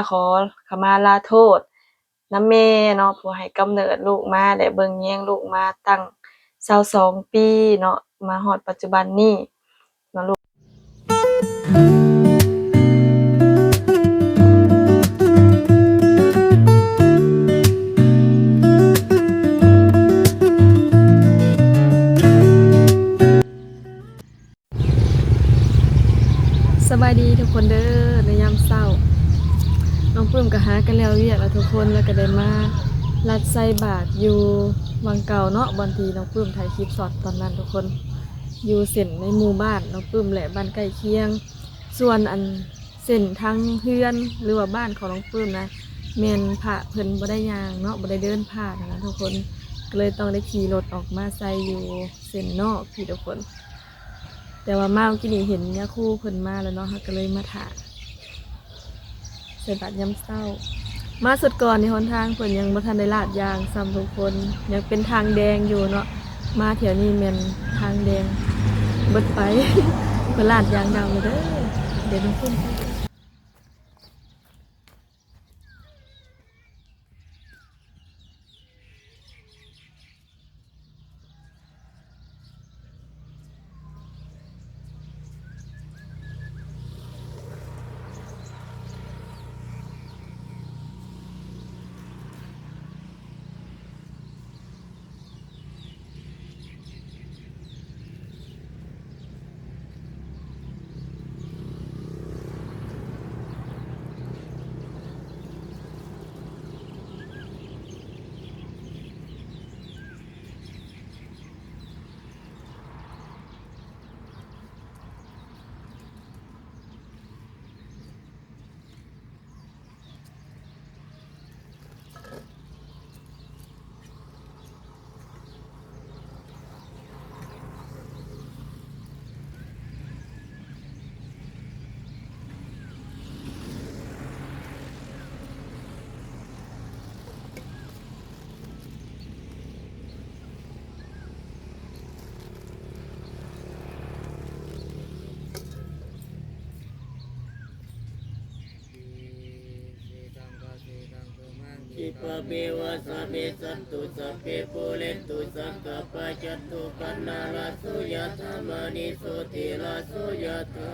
ขอขมาลาโทษนำแม่เนาะผู้ให้กำเนิดลูกมาและเบิ่งแยงลูกมาตั้ง22ปีเนาะมาฮอดปัจจุบันนี้เนาะลูกสบายดีทุกคนเด้อในยามเช้าน้องปลื้มก็หากันแล้วเวียกแล้วทุกคนแล้วก็ได้มาลัดใส่บาตรอยู่วังเก่าเนาะบอนที่น้องปลื้มถ่ายคลิปช็อตตอนนั้นทุกคนอยู่เส้นในหมู่บ้านน้องปลื้มและบ้านใกล้เคียงส่วนอันเส้นทางเฮือนหรือว่าบ้านของน้องปลื้มนะแม่นพระเพิ่นบ่ได้ย่างเนาะบ่ได้เดินผ่านนะทุกคนก็เลยต้องได้ขี่รถออกมาใส่อยู่เส้นนอกพี่ทุกคนแต่ว่ามาเมื่อกี้นี่เห็นยาคู่เพิ่นมาแล้วเนาะก็เลยมาถ่ายใส่บาตรยามเช้ามาสุดก่อนในหนทางเพิ่นยังบ่ทันได้ลาดยางซ้ำทุกคนยังเป็นทางแดงอยู่เนาะมาแถวนี้แม่นทางแดงเบิดไป เพิ่นลาดยางดำเลยเด้อเดี๋ยวน้องขึ้นไปอิปะเมวะสะเมสันตุสัพเพปุเรนตุสังกปะจันตุปันนาลาสุยะธรรมนิโสติลาสุยะธา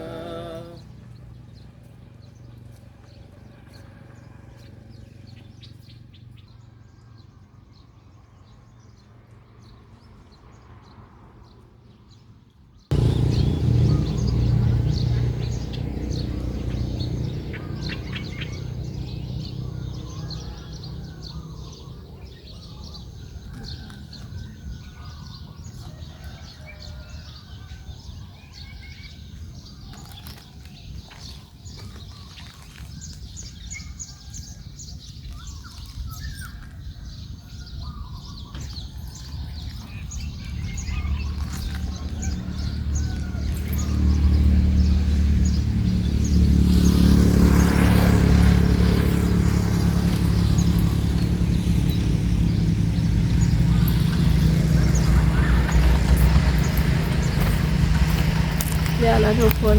เดี๋ยวแล้วทุกคน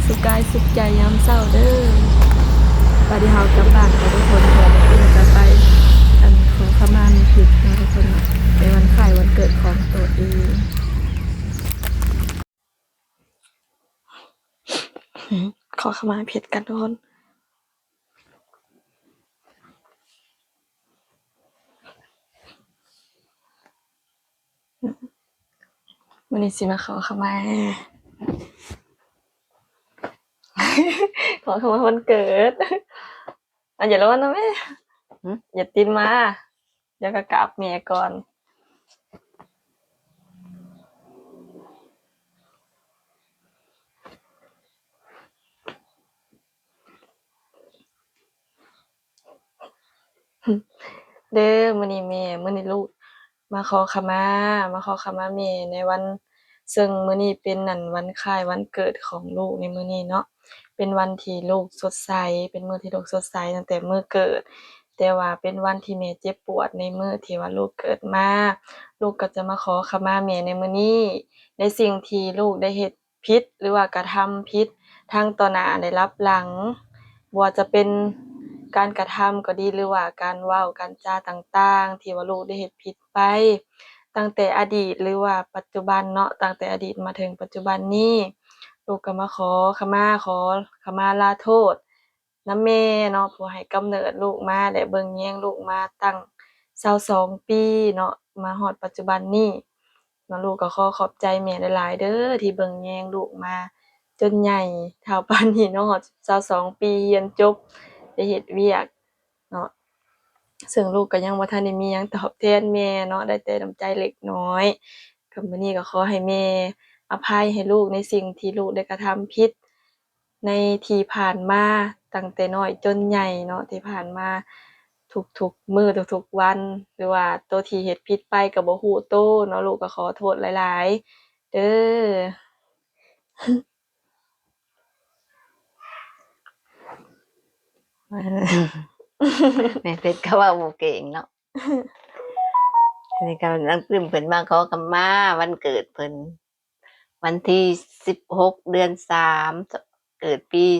สุขกายสุขใจยามเช้าเด้อบัดนี้เฮากลับบ้านกันทุกคนเดี๋ยวน้องปลื้มจะไปอันขอขมามีผิดเนาะทุกคนเนาะในวันคล้ายวันเกิดของตัวเองขอขมาผิดกันทุกคนวันนี้สิมาขอขมา ขอขมาวันเกิดอย่าร้อนนะแม่อย่าตีนมาเดี๋ยวก็กราบแม่ก่อนเด้อมื้อนี้แม่มื้อนี้ลูกมาขอขมาแม่ในวันซึ่งมื้อนี้เป็นนั่นวันคล้ายวันเกิดของลูกในมื้อนี้เนาะเป็นวันที่ลูกสดใสเป็นมื้อที่ลูกสดใสตั้งแต่มื้อเกิดแต่ว่าเป็นวันที่แม่เจ็บปวดในมื้อที่ว่าลูกเกิดมาลูกก็จะมาขอขมาแม่ในมื้อนี้ในสิ่งที่ลูกได้เฮ็ดผิดหรือว่ากระทำผิดทั้งต่อหน้าและรับหลังบ่ว่าจะเป็น การกระทำก็ดีหรือว่าการเว้าการจาต่างๆที่ว่าลูกได้เฮ็ดผิดไปตั้งแต่อดีตหรือว่าปัจจุบันเนาะตั้งแต่อดีตมาถึงปัจจุบันนี้ลูกก็มาขอขมาลาโทษนำแม่เนาะผู้ให้กำเนิดลูกมาและเบิ่งแยงลูกมาตั้ง22ปีเนาะมาฮอดปัจจุบันนี้เนาะลูกก็ขอขอบใจแม่หลายๆเด้อที่เบิ่งแยงลูกมาจนใหญ่เท่าปานนี้เนาะฮอด22ปีเรียนจบได้เฮ็ดเวียกเนาะซึ่งลูกก็ยังบ่ทันได้มีหยังตอบแทนแม่เนาะได้แต่น้ำใจเล็กน้อยก็มื้อนี้ก็ขอให้แม่อภัยให้ลูกในสิ่งที่ลูกได้กระทำผิดในที่ผ่านมาตั้งแต่น้อยจนใหญ่เนาะที่ผ่านมาทุกๆมื้อทุกๆวันหรือว่าตัวที่เฮ็ดผิดไปก็บ่ฮู้โตเนาะลูกก็ขอโทษหลายๆเด้อ แม่เพชรก็เว่าบ่เก่งเนาะอันนี้ก็นังปลื้มเพิ่นมาขอขมาวันเกิดเพิ่นวันที่16เดือน3เกิดปี2004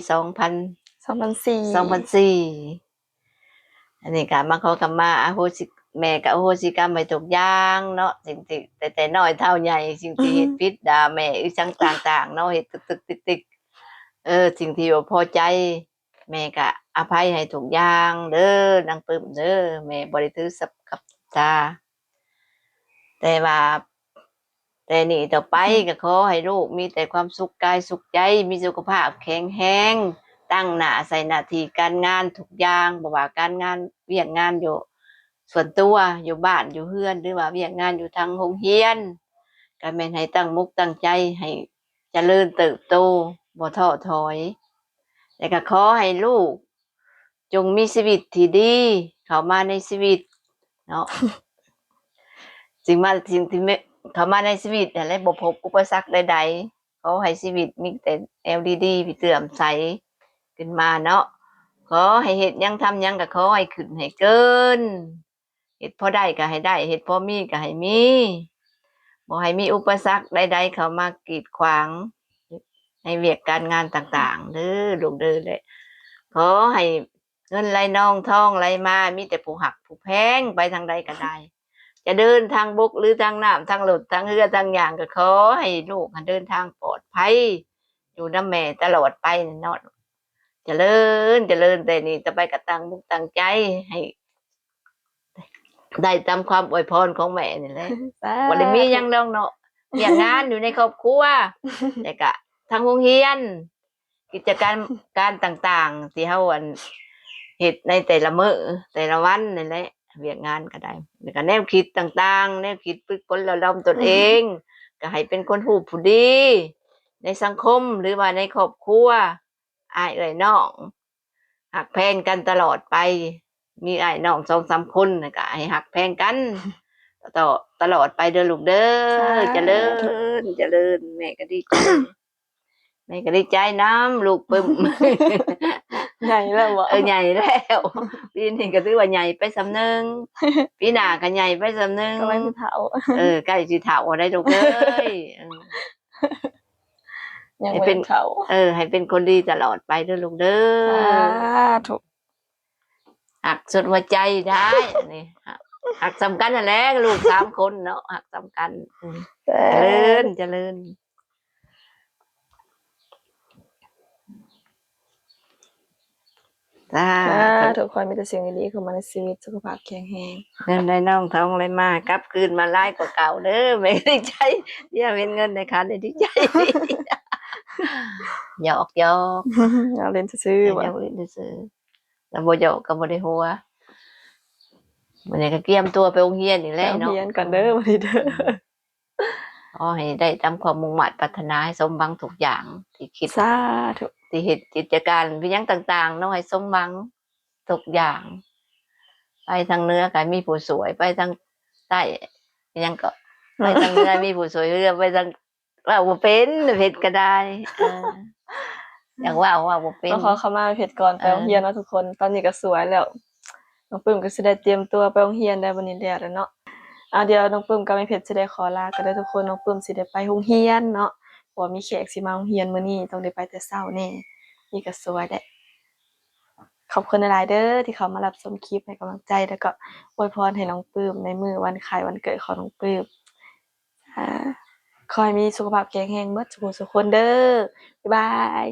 2004อันนี้ก็มาขอขมาอโหสิแม่ก็อโหสิกรรมให้ทุกอย่างเนาะสิ่งที่แต่น้อยเท่าใหญ่สิ่งที่เฮ็ดผิดด่าแม่อีจังต่างๆเนาะเฮ็ดตึกๆติ๊กๆสิ่งที่บ่พอใจแม่ก็อภัยให้ทุกอย่างเด้อนางปลื้มเด้อแม่บ่ได้ถือสากับตาแต่ว่าแต่นี่ต่อไปก็ขอให้ลูกมีแต่ความสุขกายสุขใจมีสุขภาพแข็งแรงตั้งหน้าใส่หน้าที่การงานทุกอย่างบ่ว่าการงานเวียกงานอยู่ส่วนตัวอยู่บ้านอยู่เฮือนหรือว่าเวียกงานอยู่ทางโรงเรียนก็แม่นให้ตั้งมุกตั้งใจให้เจริญเติบโตบ่ท้อถอยแต่ก็ขอให้ลูกจงมีชีวิตที่ดีเข้ามาในชีวิตเนาะ สิ่งที่ไม่เข้ามาในชีวิตนั่นแหละบ่พบอุปสรรคใดๆขอให้ชีวิตมีแต่แนวดีๆพี่เตื่อมใสขึ้นมาเนาะขอให้เฮ็ดหยังทำหยังก็ขอให้ขึ้นให้เกินเฮ็ดพอได้ก็ให้ได้เฮ็ดพอมีก็ให้มีบ่ให้มีอุปสรรคใดๆเข้ามากีดขวางในเวียกการงานต่างๆเด้อลูกเด้อเลยขอให้เงินไหลนองทองไหลมามีแต่ผู้หักผู้แพงไปทางใดก็ได้ จะเดินทางบกหรือทางน้ำทางรถทางเรือทางอย่างก็ขอให้ลูกเดินทางปลอดภัยอยู่น้ำแม่ตลอดไปเนาะเจริญแต่นี่จะไปกระตังมุกตั้งใจให้ได้ตามความอวยพรของแม่นี่แหละวันนี้มีหยังดองเนาะอย่างงานอยู่ในครอบครัวแต่ก็ทางโรงเรียนกิจการต่างๆที่เฮาเฮ็ดในแต่ละมื้อแต่ละวันนี่แหละเวียกงานก็ได้แล้วก็แนวคิดต่างๆแนวคิดฝึกฝนระดมตนเองก็ให้เป็นคนผู้ดีในสังคมหรือว่าในครอบครัวอ้ายเอ่ยน้องหักแพงกันตลอดไปมีอ้ายน้อง2-3คนน่ะก็ให้หักแพงกันต่อตลอดไปเด้อลูกเด้อเจริญแม่ก็ดีใจแม่ก็ดีใจน้ำลูกปึ้ม ใหญ่แล้วบ่ ใหญ่แล้วปีนี้ก็ถือว่าใหญ่ไปสำนึงปีหน้าก็ใหญ่ไปสำนึง ก็ไว้ผู้เฒ่า ใกล้สิเฒ่าได้ลูกเอ้ย ยัง ให้ บ่ เป็น เฒ่า ให้เป็นคนดีตลอดไปเด้อลูกเด้ สา อ ธุ หักสุดหัวใจได้อันนี้หักสำคัญนั่นแหละลูก3คนเนาะหักสำคัญเจริญจ้า ทุกคนมีแต่สิ่งดีๆเข้ามาในชีวิตสุขภาพแข็งแรง เงินได้น้องทองอะไรมากลับคืนมาหลายกว่าเก่าเด้อไม่ได้ใจเดี๋ยวเป็นเงินในคันได้ดีใจ หยอก เอาเล่นซื่อๆบ่ หยอกเล่นซื่อแล้วบ่หยอกก็บ่ได้หัวมันนี่ก็เตรียมตัวไปโรงเรียนอีก ไป แล้ว โรง เนาะ เรียนก่อนเด้อบัดนี้เด้อ ขอให้ได้ตามความมุ่งมั่นปรารถนาให้สมหวังทุกอย่างที่คิด สาธุ ที่เฮ็ดกิจการวิหยังต่างๆเนาะให้สมหวังทุกอย่าง ไปทางเหนือก็มีผู้สวยไปทางใต้อิหยังก็ไปทางเหนือมีผู้สวยเรือไปทางว่าบ่เป็นเฮ็ดก็ได้อย่างว่าบ่เป็น ต้องขอเข้ามาเพจก่อนไปโรงเรียนเนาะทุกคน ตอนนี้ก็สวยแล้วน้องปึ้มก็สิได้เตรียมตัวไปโรงเรียนได้บัดนี้แล้วเนาะเดี๋ยวน้องปึ้มกับแม่เพชรสิได้ขอลาก็ได้อทุกคนน้องปึ้มสิได้ไปโรงเรียนเนาะเพราะว่ามีแขกสิมาโรงเรียนมื้อนี้ต้องได้ไปแต่เช้าแน่นี่ก็สวยแหละ ขอบคุณหลายๆเด้อที่เขามารับชมคลิปให้กำลังใจแล้วก็อวยพรให้น้องปลื้มในมื้อวันคล้ายวันเกิดของน้องปลื้มอ่าขอให้มีสุขภาพแข็งแรงเบิดซุผู้ซุคนเด้อบ๊ายบาย